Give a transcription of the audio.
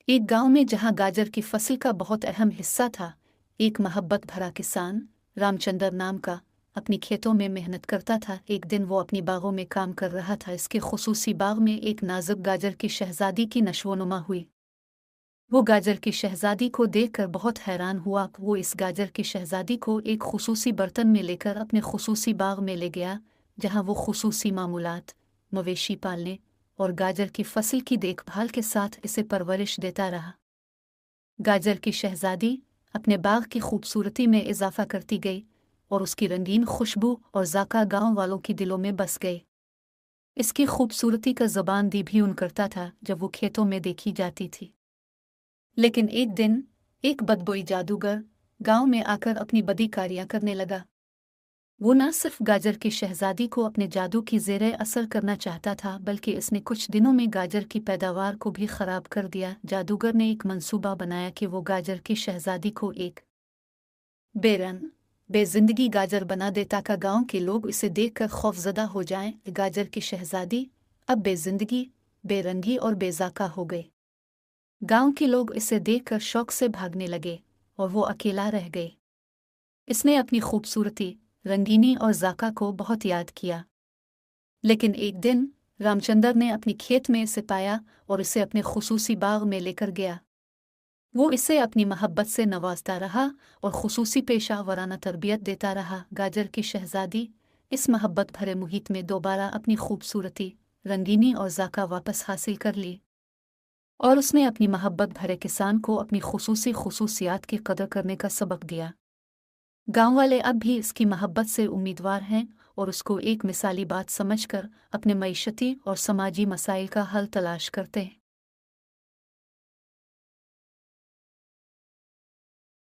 एक गांव में जहां गाजर की फसल का बहुत अहम हिस्सा था, एक मोहब्बत भरा किसान रामचंद्र नाम का अपनी खेतों में मेहनत करता था। एक दिन वो अपनी बागों में काम कर रहा था। इसके खुसूसी बाग में एक नाजुक गाजर की शहजादी की नशोनुमा हुई। वो गाजर की शहजादी को देखकर बहुत हैरान हुआ। वो इस गाजर की शहजादी को एक खुसूसी बर्तन में लेकर अपने खुसूसी बाग में ले गया, जहां वो खुसूसी मामूलात, मवेशी पालने और गाजर की फसल की देखभाल के साथ इसे परवरिश देता रहा। गाजर की शहजादी अपने बाग की खूबसूरती में इजाफा करती गई और उसकी रंगीन खुशबू और जाका गांव वालों की दिलों में बस गई। इसकी खूबसूरती का ज़बान दी भी उन करता था जब वो खेतों में देखी जाती थी। लेकिन एक दिन एक बदबोई जादूगर गांव में आकर अपनी बदी कारियां करने लगा। वो न सिर्फ गाजर की शहजादी को अपने जादू की ज़ेरे असर करना चाहता था, बल्कि इसने कुछ दिनों में गाजर की पैदावार को भी ख़राब कर दिया। जादूगर ने एक मंसूबा बनाया कि वो गाजर की शहजादी को एक बेरंग बेजिंदगी गाजर बना दे ताकि गांव के लोग इसे देखकर खौफजदा हो जाएं। गाजर की शहजादी अब बेजिंदगी, बेरंगी और बेजाका हो गई। गांव के लोग इसे देखकर शौक से भागने लगे और वो अकेला रह गई। इसने अपनी खूबसूरती, रंगीनी और जाका को बहुत याद किया। लेकिन एक दिन रामचंद्र ने अपनी खेत में इसे पाया और इसे अपने खुसूसी बाग में लेकर गया। वो इसे अपनी मोहब्बत से नवाजता रहा और खुसूसी पेशा वराना तरबियत देता रहा। गाजर की शहजादी इस मोहब्बत भरे मुहित में दोबारा अपनी खूबसूरती, रंगीनी और जाका वापस हासिल कर ली और उसने अपनी मोहब्बत भरे किसान को अपनी खुसूसी खुसूसियात की कदर करने का सबक दिया। गांव वाले अब भी इसकी मोहब्बत से उम्मीदवार हैं और उसको एक मिसाली बात समझकर अपने मईशती और समाजी मसाइल का हल तलाश करते हैं।